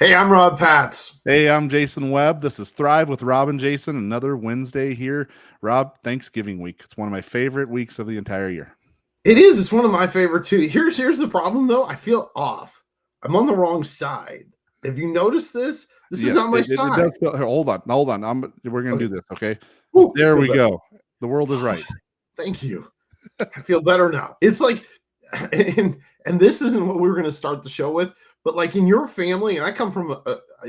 Hey, I'm Rob Patz. Hey, I'm Jason Webb. This is Thrive with Rob and Jason. Another Wednesday here. Rob, Thanksgiving week. It's one of my favorite weeks of the entire year. It is. It's one of my favorite too. Here's the problem though. I feel off. I'm on the wrong side. Have you noticed this? This is Yes, not my it side. does feel. Hold on. We're going to Okay. do this, okay? Woo, There feel we better. go. The world is right. Thank you. I feel better now. It's like, and this isn't what we were going to start the show with, but like in your family, and I come from,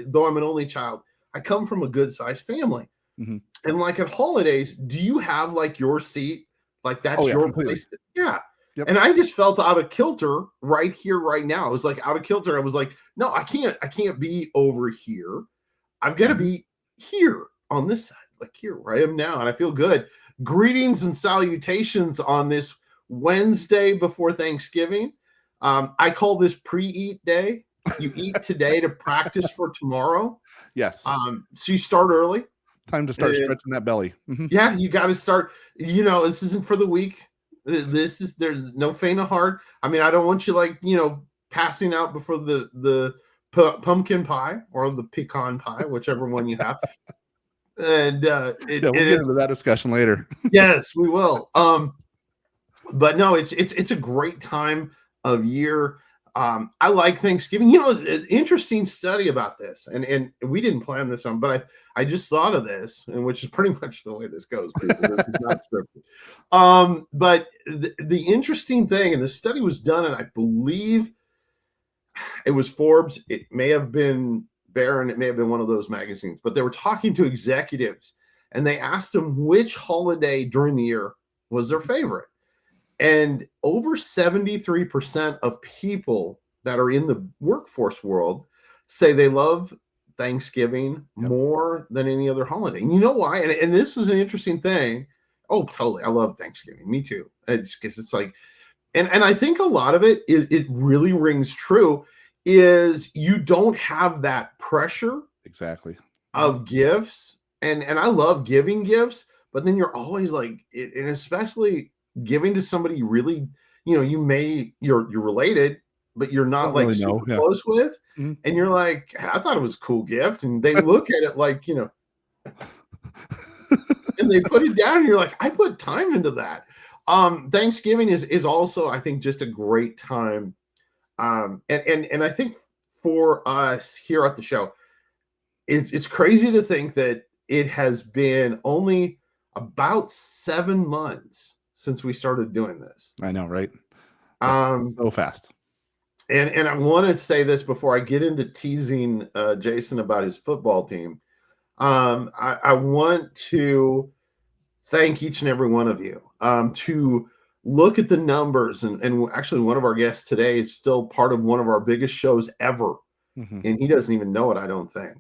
though I'm an only child, I come from a good sized family. Mm-hmm. And like at holidays, do you have like your seat? Like that's your completely. place? Yeah. Yep. And I just felt out of kilter right here, right now. I was like out of kilter. I was like, no, I can't be over here. I've got to be here on this side, like here where I am now. And I feel good. Greetings and salutations on this Wednesday before Thanksgiving. I call this pre-eat day. You eat today to practice for tomorrow. Yes. So you start early. Time to start stretching that belly. Mm-hmm. Yeah, you got to start. This isn't for the weak. There's no faint of heart. I mean, I don't want you passing out before the pumpkin pie or the pecan pie, whichever one you have. And we'll get into that discussion later. Yes, we will. But no, it's a great time of year. I like Thanksgiving. An interesting study about this, and we didn't plan this on, but I just thought of this, and which is pretty much the way this goes. People. This is not scripted. But the interesting thing, and the study was done, and I believe it was Forbes. It may have been Barron. It may have been one of those magazines. But they were talking to executives, and they asked them which holiday during the year was their favorite. And over 73% of people that are in the workforce world say they love Thanksgiving more than any other holiday. And you know why? And this was an interesting thing. Oh, totally. I love Thanksgiving. Me too. It's because it's like, and I think a lot of it really rings true, is you don't have that pressure exactly of gifts. And I love giving gifts, but then you're always like, and especially giving to somebody you really, you're related, but you're not like really super close with. Mm-hmm. And you're like, I thought it was a cool gift. And they look at it like, and they put it down and you're like, I put time into that. Thanksgiving is also, I think, just a great time. And I think for us here at the show, it's crazy to think that it has been only about 7 months since we started doing this. I know, right? So fast. And I want to say this before I get into teasing Jason about his football team. I want to thank each and every one of you to look at the numbers. And actually, one of our guests today is still part of one of our biggest shows ever. Mm-hmm. And he doesn't even know it, I don't think.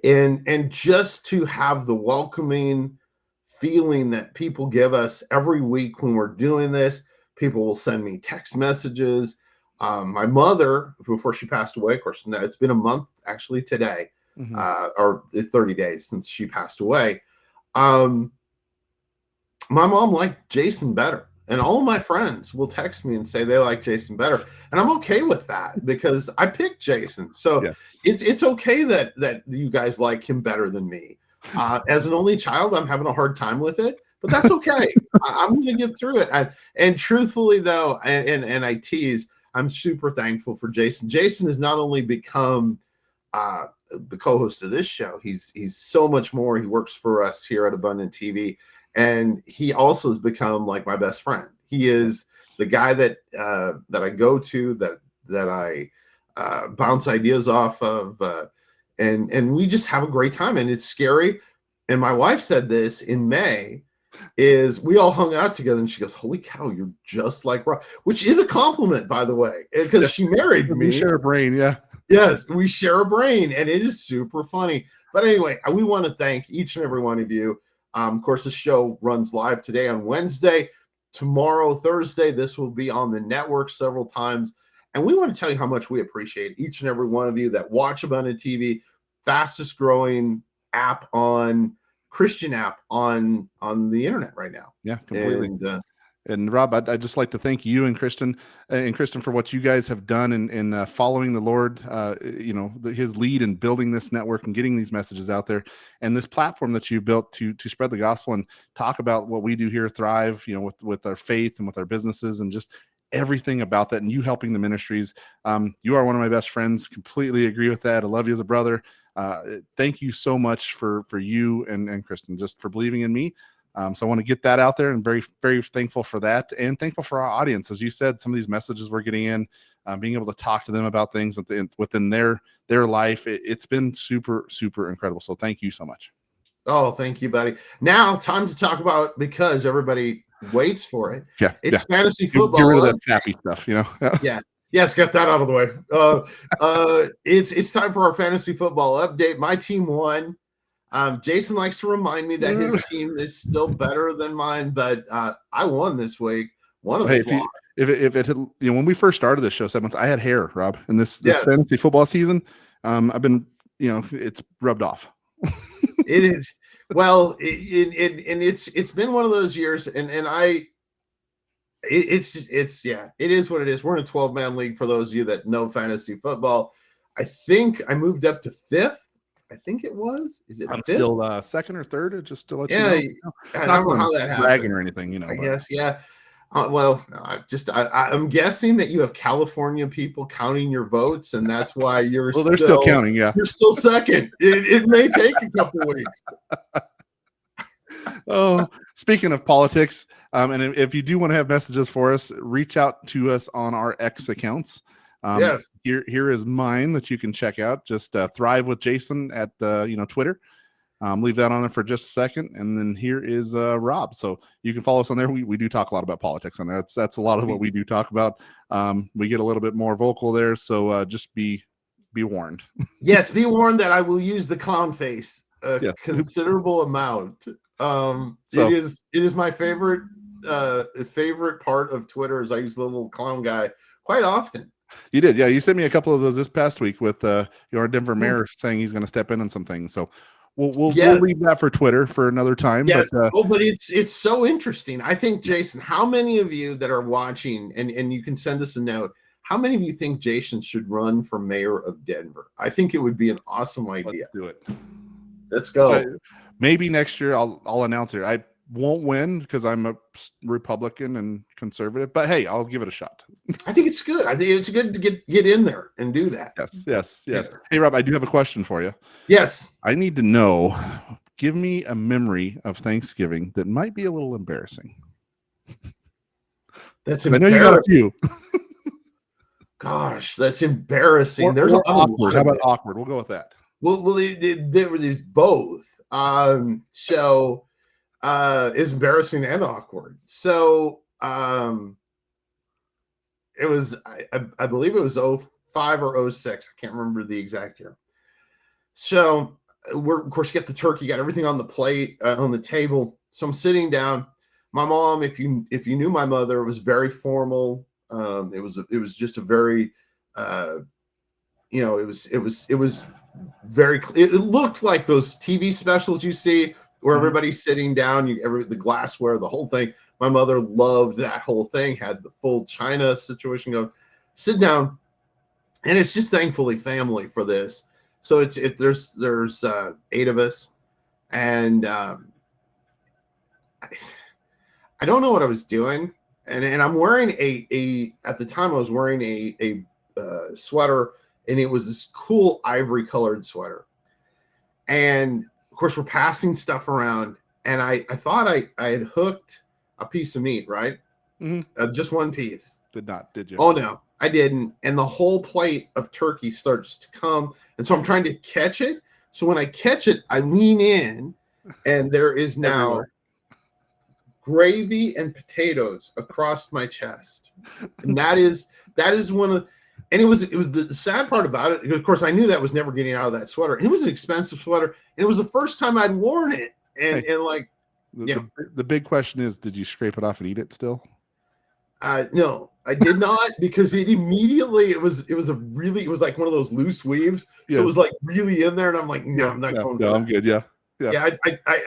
And just to have the welcoming feeling that people give us every week when we're doing this. People will send me text messages. My mother, before she passed away, of course, it's been a month actually today, mm-hmm. Or 30 days since she passed away. My mom liked Jason better. And all of my friends will text me and say they like Jason better. And I'm okay with that because I picked Jason. So yes. It's okay that you guys like him better than me. As an only child, I'm having a hard time with it, but that's okay. I'm going to get through it. And truthfully, though, and I tease, I'm super thankful for Jason. Jason has not only become the co-host of this show, he's so much more. He works for us here at Abundant TV, and he also has become like my best friend. He is the guy that I go to, that I bounce ideas off of. And we just have a great time, and it's scary. And my wife said this in May, is we all hung out together, and she goes, "Holy cow, you're just like Rob," which is a compliment, by the way, because she married me. We share a brain, yeah. Yes, we share a brain, and it is super funny. But anyway, we want to thank each and every one of you. Of course, the show runs live today on Wednesday. Tomorrow, Thursday, this will be on the network several times. And we want to tell you how much we appreciate each and every one of you that watch Abundant TV, fastest growing Christian app on the internet right now. Yeah, completely. And And Rob, I'd just like to thank you and Kristen for what you guys have done in following the Lord, his lead in building this network and getting these messages out there, and this platform that you've built to spread the gospel and talk about what we do here, Thrive, with our faith and with our businesses and just everything about that, and you helping the ministries. You are one of my best friends. Completely agree with that. I love you as a brother. Thank you so much for you and Kristen, just for believing in me. So I want to get that out there, and very, very thankful for that, and thankful for our audience. As you said, some of these messages we're getting in, being able to talk to them about things within their life, it's been super, super incredible. So thank you so much. Oh, thank you, buddy. Now, time to talk about, because everybody waits for it. Yeah, it's fantasy football. Get rid of that sappy stuff, Yeah. Yes, get that out of the way. It's time for our fantasy football update. My team won. Jason likes to remind me that his team is still better than mine, but I won this week. One of us lost. If it had, when we first started this show 7 months, I had hair, Rob, and this fantasy football season, I've been, it's rubbed off. It is. Well, it's been one of those years, and it is what it is. We're in a 12-man league for those of you that know fantasy football. I think I moved up to 5th. I think it was. Is it? I'm 5th? Still second or third. Just to let you know. I don't know how that happened. Bragging or anything, I guess, yeah. I'm guessing that you have California people counting your votes, and that's why you're. Well, they're still counting. Yeah, you're still second. It may take a couple of weeks. Oh, speaking of politics, and if you do want to have messages for us, reach out to us on our X accounts. Yes. Here is mine that you can check out. Just Thrive with Jason at Twitter. Leave that on there for just a second, and then here is Rob. So you can follow us on there. We do talk a lot about politics on there. That's a lot of what we do talk about. We get a little bit more vocal there, so just be warned. Yes, be warned that I will use the clown face a considerable amount. It is my favorite part of Twitter. Is I use the little clown guy quite often. You did, yeah. You sent me a couple of those this past week with our Denver mayor saying he's going to step in on some things. So we'll leave that for Twitter for another time. Yes. But it's so interesting. I think, Jason, how many of you that are watching, and you can send us a note, how many of you think Jason should run for mayor of Denver? I think it would be an awesome idea. Let's do it. Let's go. Maybe next year I'll announce it. I won't win because I'm a Republican and conservative, but hey, I'll give it a shot. I think it's good. I think it's good to get in there and do that. Yes. Hey, Rob, I do have a question for you. Yes. I need to know, give me a memory of Thanksgiving that might be a little embarrassing. That's embarrassing. I know you got a few. Gosh, that's embarrassing. There's awkward. How about awkward? We'll go with that. Well, there were both. It's embarrassing and awkward. So it was, I believe it was 05 or 06. I can't remember the exact year. So of course, you get the turkey, got everything on the plate, on the table. So I'm sitting down. My mom, if you knew my mother, was very formal. It was just a very, it was very, it looked like those TV specials you see where everybody's sitting down, the glassware, the whole thing. My mother loved that whole thing, had the full China situation going. Sit down, and it's just thankfully family for this. So there's 8 of us, and I don't know what I was doing, and I'm wearing at the time I was wearing a sweater, and it was this cool ivory colored sweater, and of course we're passing stuff around, and I thought I had hooked a piece of meat, right? Mm-hmm. Just one piece. Did you? Oh no, I didn't. And the whole plate of turkey starts to come, and so I'm trying to catch it. So when I catch it, I lean in, and there is now gravy and potatoes across my chest, and that is one of. And it was the sad part about it. Of course, I knew that was never getting out of that sweater. And it was an expensive sweater, and it was the first time I'd worn it. And the big question is, did you scrape it off and eat it still? No, I did not, because it immediately it was like one of those loose weaves. So it was like really in there, and I'm like, no, I'm not going. No, I'm good. Yeah. I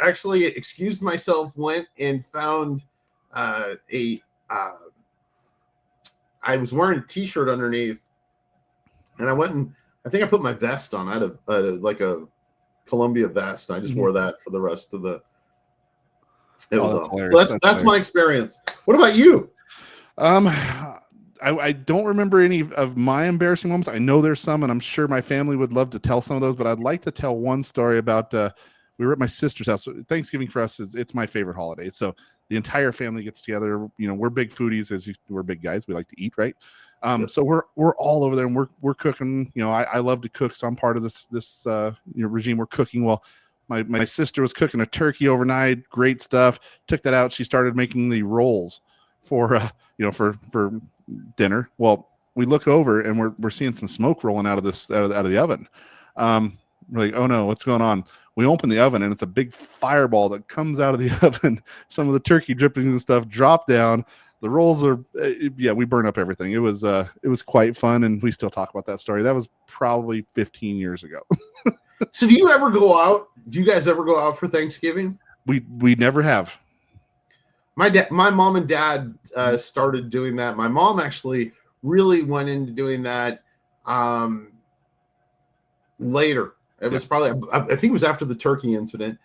actually excused myself, went and found I was wearing a t-shirt underneath, and I think I put my vest on. I had like a Columbia vest. I just wore that for the rest of the. It was that's awful. hilarious. So that's my experience. What about you? I don't remember any of my embarrassing moments. I know there's some, and I'm sure my family would love to tell some of those, but I'd like to tell one story about we were at my sister's house. Thanksgiving for us it's my favorite holiday. So the entire family gets together. We're big foodies, we're big guys. We like to eat, right? So we're all over there, and we're cooking. I love to cook, so I'm part of this regime. We're cooking. Well, my sister was cooking a turkey overnight. Great stuff. Took that out. She started making the rolls for for dinner. Well, we look over and we're seeing some smoke rolling out of the oven. We're like, oh no, what's going on? We open the oven and it's a big fireball that comes out of the oven. Some of the turkey drippings and stuff drop down. The rolls are, we burn up everything. It was quite fun, and we still talk about that story. That was probably 15 years ago. So do you ever go out? Do you guys ever go out for Thanksgiving? We never have. My mom and dad started doing that. My mom actually really went into doing that later. It was probably, I think it was after the turkey incident.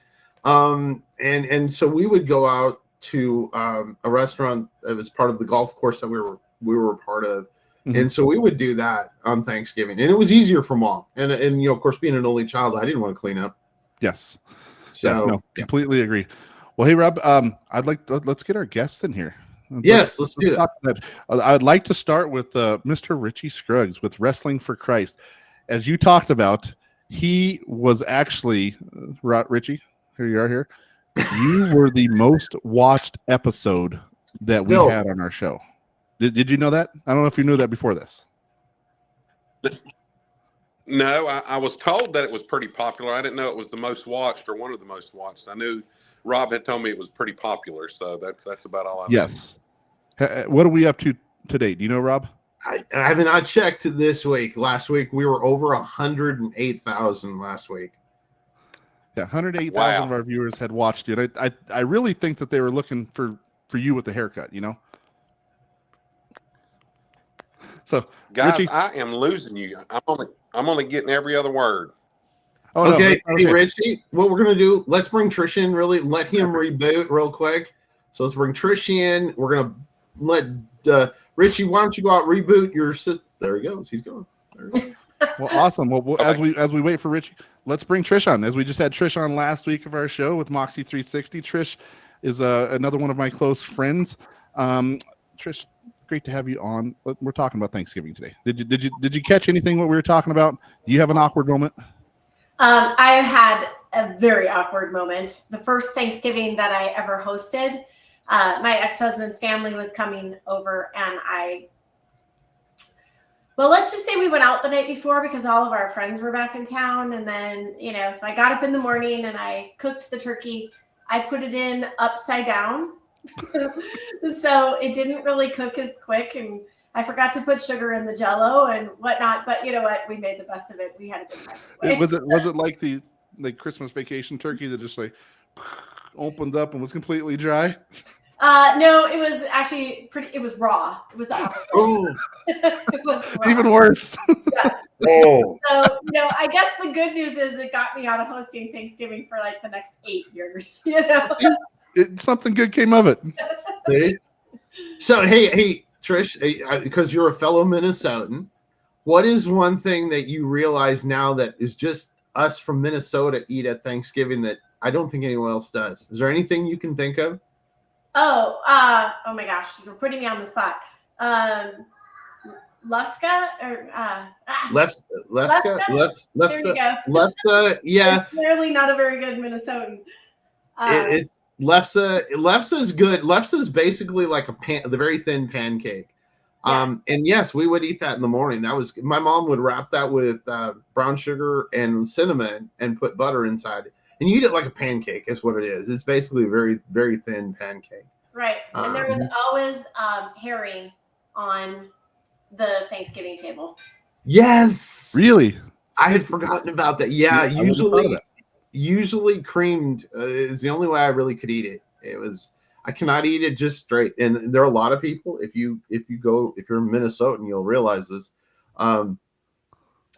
And so we would go out to a restaurant that was part of the golf course that we were a part of. Mm-hmm. And so we would do that on Thanksgiving, and it was easier for mom. And of course, being an only child, I didn't want to clean up. Yes. So completely agree. Well, hey Rob, let's get our guests in here. Let's do that. I'd like to start with Mr. Richie Scruggs with Wrestling for Christ. As you talked about, he was actually Richie. Here you are. Here, you were the most watched episode that we had on our show. Did you know that? I don't know if you knew that before this. No, I was told that it was pretty popular. I didn't know it was the most watched or one of the most watched. I knew Rob had told me it was pretty popular, so that's about all I know. Yes. What are we up to today? Do you know, Rob? I have not checked this week. Last week we were over 108,000 last week. Yeah, 108,000 of our viewers had watched it. I really think that they were looking for you with the haircut, So, guys, Richie, I am losing you. I'm only getting every other word. Oh, okay. No, hey, Richie, what we're going to do, let's bring Trish in, let him reboot real quick. So let's bring Trish in. We're going to let Richie, why don't you go out, reboot your there he goes. He's going. There he goes. Well, awesome. Well, as we wait for Richie, let's bring Trish on. As we just had Trish on last week of our show with Moxie 360. Trish is another one of my close friends. Trish, great to have you on. We're talking about Thanksgiving today. Did you catch anything what we were talking about? Do you have an awkward moment? I had a very awkward moment. The first Thanksgiving that I ever hosted, my ex-husband's family was coming over, and let's just say we went out the night before because all of our friends were back in town. And then, so I got up in the morning and I cooked the turkey. I put it in upside down. So it didn't really cook as quick, and I forgot to put sugar in the Jell-O and whatnot. But you know what? We made the best of it. We had a good time. Was it like the Christmas vacation turkey that just opened up and was completely dry? No, it was actually it was raw. It was the opposite. Oh, it was raw. Even worse. Yes. Oh. So, I guess the good news is it got me out of hosting Thanksgiving for the next 8 years. Something good came of it. See? So, hey, Trish, because you're a fellow Minnesotan, what is one thing that you realize now that is just us from Minnesota eat at Thanksgiving that I don't think anyone else does? Is there anything you can think of? Oh my gosh, you're putting me on the spot. Lefska or Lefska. There you go. Lefsa, yeah. It's clearly not a very good Minnesotan. It's Lefsa. Lefsa is good. Lefsa is basically like the very thin pancake. Yeah. And yes, we would eat that in the morning. My mom would wrap that with brown sugar and cinnamon and put butter inside it. And you eat it like a pancake is what it is. It's basically a very, very thin pancake. Right. And there was always herring on the Thanksgiving table. Yes. Really? I had forgotten about that. Yeah, usually creamed is the only way I really could eat it. It was, I cannot eat it just straight. And there are a lot of people, if you're Minnesotan, you'll realize this,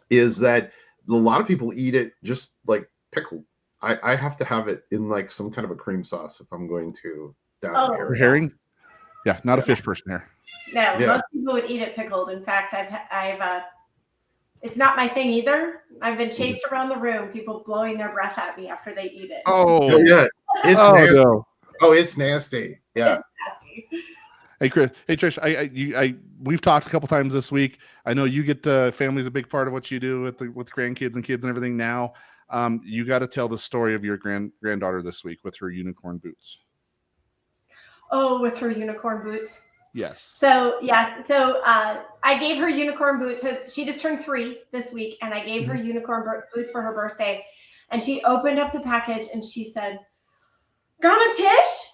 is that a lot of people eat it just like pickled. I have to have it in like some kind of a cream sauce if I'm going to down here. For herring? Yeah, not a fish person here. No, most people would eat it pickled. In fact, I've it's not my thing either. I've been chased around the room, people blowing their breath at me after they eat it. Oh yeah, it's nasty. No. Oh, it's nasty. Yeah, it's nasty. Hey Chris, hey Trish, we've talked a couple times this week. I know you get family's a big part of what you do with grandkids and kids and everything. Now, you got to tell the story of your granddaughter this week with her unicorn boots. Oh, with her unicorn boots. Yes. So I gave her unicorn boots. She just turned 3 this week, and I gave her unicorn boots for her birthday. And she opened up the package and she said, "Grandma Tish,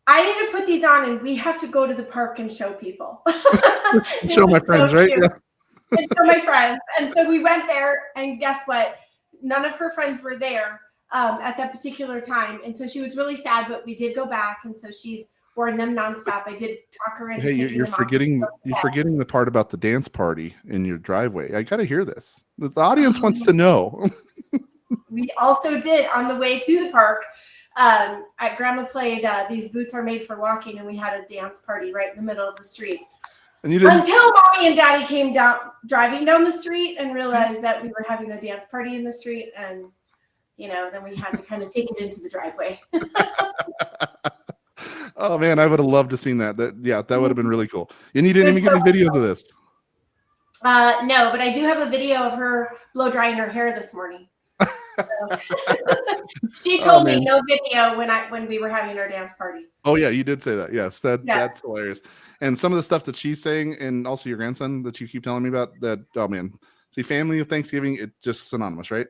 I need to put these on, and we have to go to the park and show people." Show my friends, right? Yeah. And show my friends. And so we went there, and guess what? None of her friends were there at that particular time. And so she was really sad, but we did go back. And so she's wearing them nonstop. I did talk her into you're forgetting the part about the dance party in your driveway. I got to hear this. The audience wants to know. We also did on the way to the park. Grandma played These Boots Are Made for Walking, and we had a dance party right in the middle of the street. And you didn't... Until Mommy and Daddy came driving down the street and realized that we were having a dance party in the street, and then we had to kind of take it into the driveway. Oh man, I would have loved to seen that. That would have been really cool. And you didn't even get any videos of this. No, but I do have a video of her blow drying her hair this morning. So. She told me no video when we were having our dance party. Oh yeah, you did say that. Yes, that's hilarious. And some of the stuff that she's saying, and also your grandson that you keep telling me about, that, oh man, see, family of Thanksgiving, it's just synonymous, right?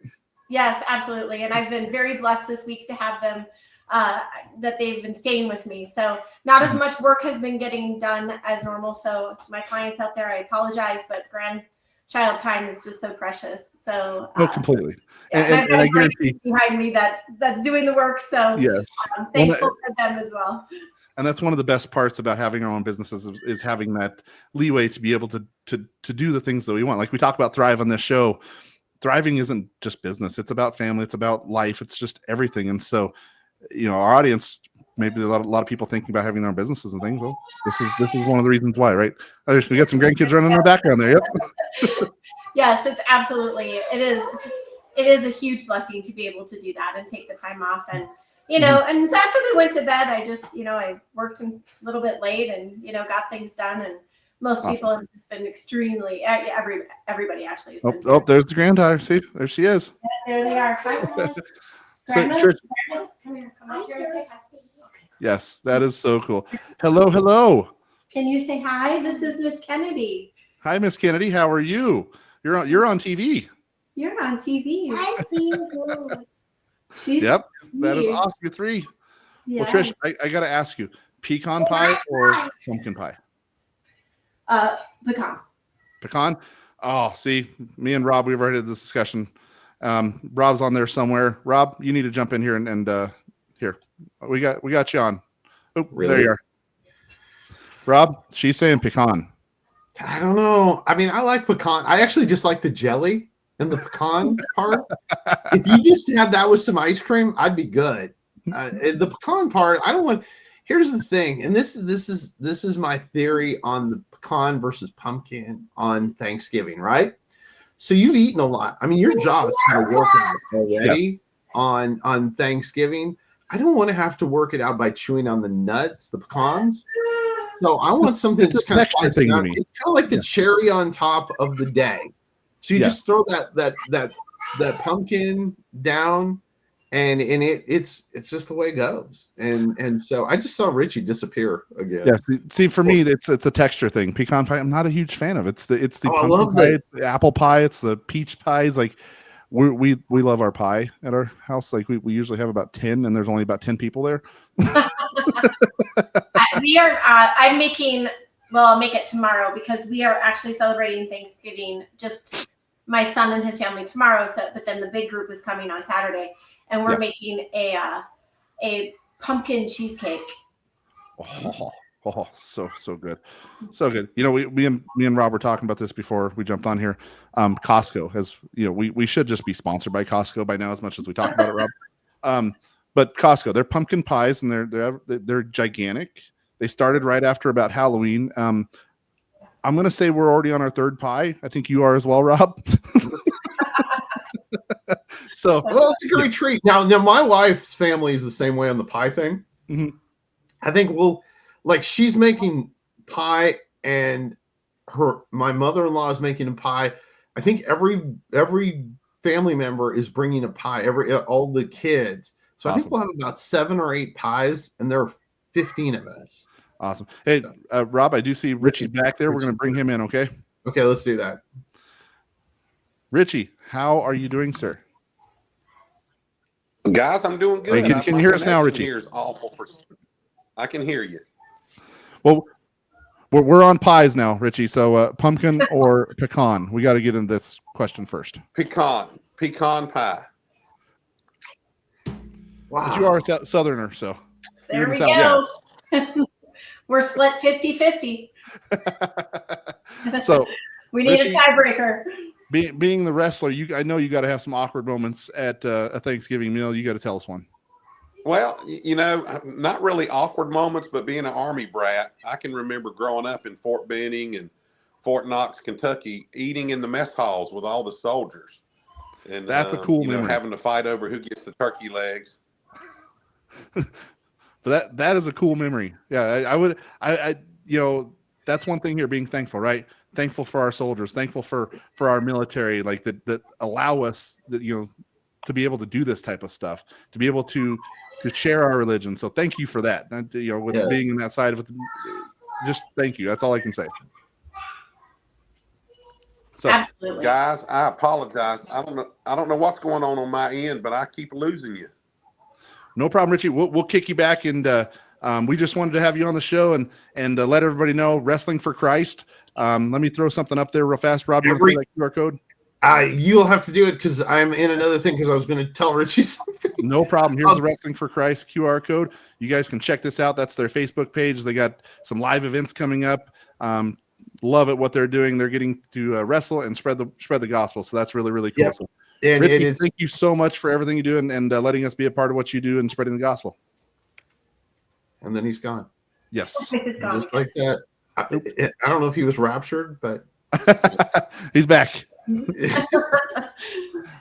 Yes, absolutely. And I've been very blessed this week to have them, that they've been staying with me. So not as much work has been getting done as normal. So to my clients out there, I apologize, but grandchild time is just so precious. So completely. Yeah, and I guarantee behind me that's doing the work. So yes, I'm thankful for them as well. And that's one of the best parts about having our own businesses is having that leeway to be able to do the things that we want. Like we talk about Thrive on this show. Thriving isn't just business. It's about family. It's about life. It's just everything. And so, our audience, maybe a lot of people thinking about having their own businesses and things. Well, this is one of the reasons why, right? We got some grandkids running in the background there. Yep. Yes, it's absolutely. It is a huge blessing to be able to do that and take the time off. And, and so after we went to bed, I just, I worked a little bit late and, got things done. And most people have just been extremely, everybody actually has been. Oh, there's the granddaughter. See, there she is. There they are. Hi, Grandma, come here. Come up here and say hi. Yes, that is so cool. Hello. Can you say hi? This is Miss Kennedy. Hi, Miss Kennedy. How are you? You're on TV. You're on TV. I feel good. Yep, that is awesome. You're 3. Yes. Well, Trish, I got to ask you, pecan pie or pumpkin pie? Pecan. Pecan? Oh, see, me and Rob, we've already had this discussion. Rob's on there somewhere. Rob, you need to jump in here and here. We got you on. Oh, really? There you are. Rob, she's saying pecan. I don't know. I mean, I like pecan. I actually just like the jelly and the pecan part. If you just had that with some ice cream, I'd be good. The pecan part, I don't want. Here's the thing, and this is my theory on the pecan versus pumpkin on Thanksgiving, right? So you've eaten a lot. I mean, your jaw is kind of working already on Thanksgiving. I don't want to have to work it out by chewing on the nuts, the pecans. So I want something that's kind of slices down. It's kind of like the cherry on top of the day. So you just throw that pumpkin down, and it's just the way it goes. And so I just saw Richie disappear again. Yeah. See, for me, it's a texture thing. Pecan pie, I'm not a huge fan of. It's the pumpkin pie, it's the apple pie, it's the peach pies. Like we love our pie at our house. Like we usually have about 10, and there's only about 10 people there. We are. I'm making. Well, I'll make it tomorrow because we are actually celebrating Thanksgiving. Just my son and his family tomorrow. So, but then the big group is coming on Saturday, and we're making a pumpkin cheesecake. So good. So good. You know, me and Rob were talking about this before we jumped on here. Costco has, you know, we should just be sponsored by Costco by now, as much as we talk about it, Rob. But Costco, their pumpkin pies, and they're gigantic. They started right after about Halloween. I'm going to say we're already on our third pie. I think you are as well, Rob. So, well, it's a great treat. Now, my wife's family is the same way on the pie thing. Mm-hmm. I think she's making pie, and my mother-in-law is making a pie. I think every family member is bringing a pie. All the kids. So awesome. I think we'll have about 7 or 8 pies, and there are 15 of us. Awesome. Hey, Rob, I do see Richie back there. We're going to bring him in. Okay. Okay, let's do that. Richie, how are you doing, sir? Guys, I'm doing good. Hey, can you hear us now, Richie? Here is awful I can hear you. Well, we're on pies now, Richie. So pumpkin or pecan? We got to get into this question first. Pecan pie. Wow. But you are a Southerner, so there we go. Yeah. We're split 50-50. So we need Richie, a tiebreaker. Being the wrestler, I know you got to have some awkward moments at a Thanksgiving meal. You got to tell us one. Well, you know, not really awkward moments, but being an Army brat, I can remember growing up in Fort Benning and Fort Knox, Kentucky, eating in the mess halls with all the soldiers. And that's a cool memory. Having to fight over who gets the turkey legs. But that is a cool memory. Yeah, I you know, that's one thing here, being thankful, right? Thankful for our soldiers, thankful for our military, like that allow us to be able to do this type of stuff, to be able to share our religion. So thank you for that. You know, with being in that side of it, just thank you. That's all I can say. So, absolutely, guys, I apologize. I don't know what's going on my end, but I keep losing you. No problem, Richie. We'll kick you back, and we just wanted to have you on the show and let everybody know Wrestling for Christ. Let me throw something up there real fast, Rob. You want to throw that QR code? You'll have to do it because I'm in another thing because I was going to tell Richie something. No problem. Here's the Wrestling for Christ QR code. You guys can check this out. That's their Facebook page. They got some live events coming up. Love it what they're doing. They're getting to wrestle and spread the gospel. So that's really, really cool. Yep. So, and Richie, thank you so much for everything you do and letting us be a part of what you do and spreading the gospel. And then he's gone. Yes. Just like that. I don't know if he was raptured, but he's back.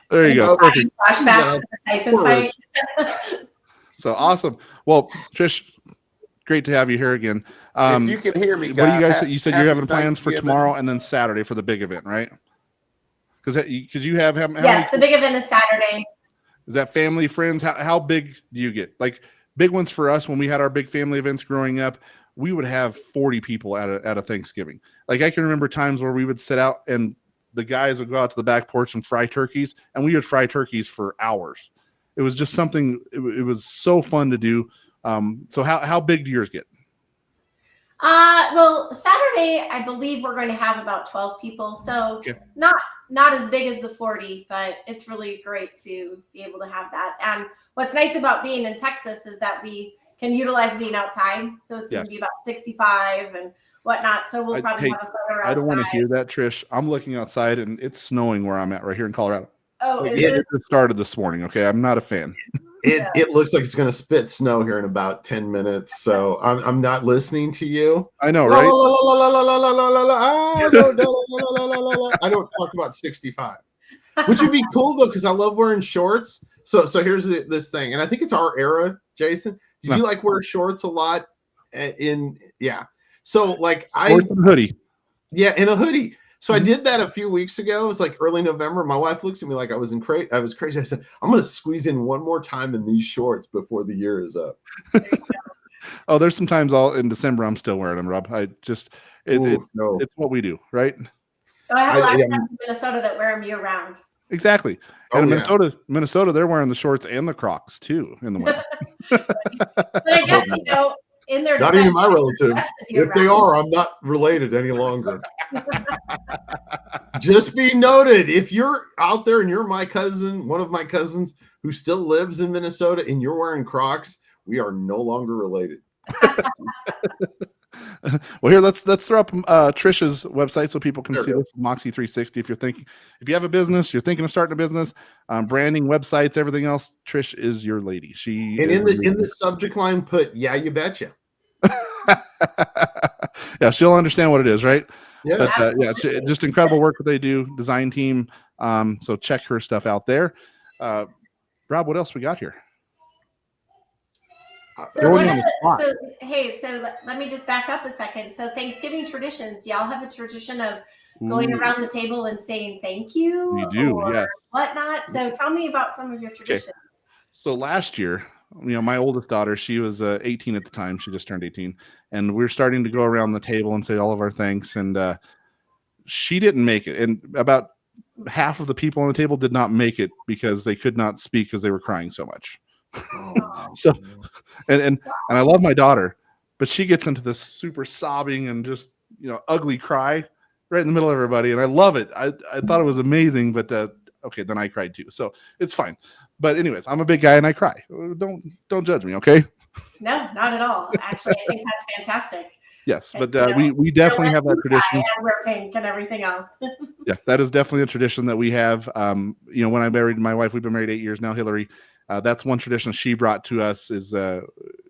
There you go. Perfect. Flashbacks to the Tyson fight. So awesome. Well, Trish, great to have you here again. If you can hear me, guys, what do you guys say? You said you're having plans for tomorrow and then Saturday for the big event, right? Because you have yes, the big event is Saturday. Is that family, friends? How big do you get? Like big ones for us when we had our big family events growing up, we would have 40 people at a Thanksgiving. Like I can remember times where we would sit out and the guys would go out to the back porch and fry turkeys, and we would fry turkeys for hours. It was just something. It was so fun to do. So how big do yours get? Well, Saturday, I believe we're going to have about 12 people. So okay. Not as big as the 40, but it's really great to be able to have that. And what's nice about being in Texas is that we can utilize being outside. So it's going to be about 65 and whatnot. So we'll probably have a photo outside. I don't want to hear that, Trish. I'm looking outside and it's snowing where I'm at right here in Colorado. Oh, it started this morning. Okay. I'm not a fan. It looks like it's going to spit snow here in about 10 minutes. So I'm not listening to you. I know, right? I don't talk about 65, which would be cool though, because I love wearing shorts. So here's this thing, and I think it's our era, Jason. Did you like wear shorts a lot? So like hoodie. Yeah, in a hoodie. So I did that a few weeks ago. It was like early November. My wife looks at me like I was crazy. I said, I'm going to squeeze in one more time in these shorts before the year is up. Oh, there's sometimes in December I'm still wearing them, Rob. it's what we do, right? So I have a lot of friends in Minnesota that wear them year round. Exactly. And in Minnesota, they're wearing the shorts and the Crocs too in the winter. But I guess, in their not even my relatives. If they are, I'm not related any longer. Just be noted, if you're out there and you're one of my cousins who still lives in Minnesota, and you're wearing Crocs, we are no longer related. Well, here let's throw up Trisha's website so people can There see we go. this. Moxie 360. If you have a business, you're thinking of starting a business, branding, websites, everything else, Trish is your lady. She And is in the subject line, put "Yeah, you betcha." yeah, she'll understand what it is, right? Yeah. But yeah, just incredible work that they do. Design team. So check her stuff out there. Rob, what else we got here? So, Throwing you on the spot. let me just back up a second. So Thanksgiving traditions, do y'all have a tradition of going around the table and saying thank you? We do, or yes. whatnot? So tell me about some of your traditions. So last year, my oldest daughter, she was 18 at the time. She just turned 18. And we're starting to go around the table and say all of our thanks. And she didn't make it. And about half of the people on the table did not make it because they could not speak because they were crying so much. So, and I love my daughter, but she gets into this super sobbing and just, ugly cry right in the middle of everybody. And I love it. I thought it was amazing, but okay, then I cried too. So it's fine. But anyways, I'm a big guy and I cry. Don't judge me, okay? No, not at all. Actually, I think that's fantastic. Yes, but we definitely have that tradition. And wear pink and everything else. Yeah, that is definitely a tradition that we have. When I married my wife, we've been married 8 years now, Hillary. That's one tradition she brought to us is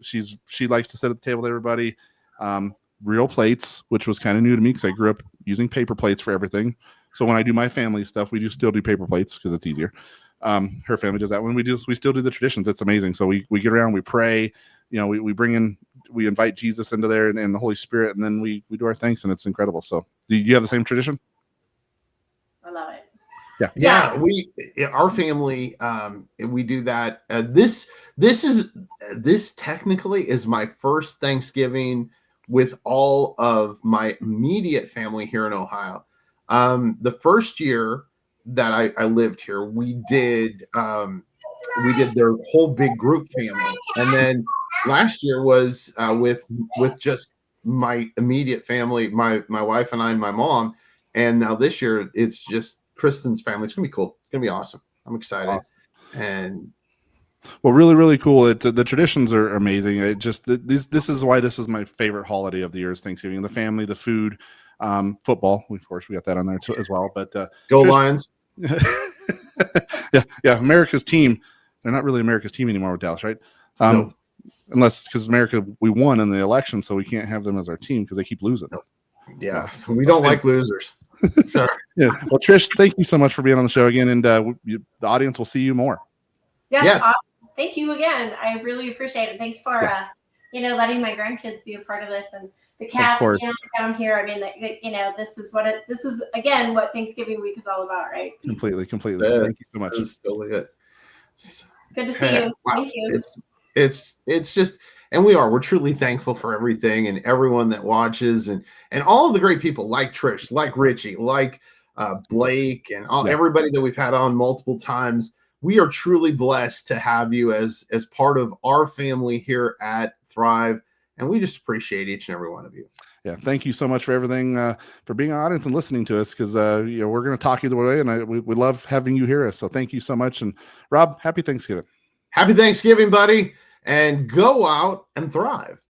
she likes to sit at the table with everybody. Real plates, which was kind of new to me because I grew up using paper plates for everything. So when I do my family stuff, we still do paper plates because it's easier. Her family does that. When we still do the traditions. It's amazing. So we get around, we pray, we invite Jesus into there and the Holy Spirit, and then we do our thanks, and it's incredible. So do you have the same tradition? I love it. Yeah. Yes. Our family, we do that. This technically is my first Thanksgiving with all of my immediate family here in Ohio. The first year that I lived here, we did their whole big group family, and then last year was with just my immediate family, my wife and I and my mom, and now this year it's just Kristen's family. It's gonna be cool. It's gonna be awesome. I'm excited. Awesome. And well, really, really cool. The traditions are amazing. This is why this is my favorite holiday of the year is Thanksgiving. The family, the food, football. Of course, we got that on there too, as well. But go Lions! yeah. America's team. They're not really America's team anymore with Dallas, right? No. Unless because America, we won in the election, so we can't have them as our team because they keep losing. Yeah, we don't like losers. Sorry. Yeah. Well, Trish, thank you so much for being on the show again, and the audience will see you more. Yes. Awesome. Thank you again. I really appreciate it. Thanks for letting my grandkids be a part of this, and the cats down here. I mean, this is again what Thanksgiving week is all about, right? Completely. Thank you so much. That's totally it. Good to see you. Wow. Thank you. It's just, and we're truly thankful for everything and everyone that watches and all of the great people like Trish, like Richie, like Blake, and everybody that we've had on multiple times. We are truly blessed to have you as part of our family here at Thrive, and we just appreciate each and every one of you. Yeah, thank you so much for everything, for being an audience and listening to us, because we're going to talk either way, and we love having you hear us. So thank you so much, and Rob, happy Thanksgiving. Happy Thanksgiving, buddy, and go out and thrive.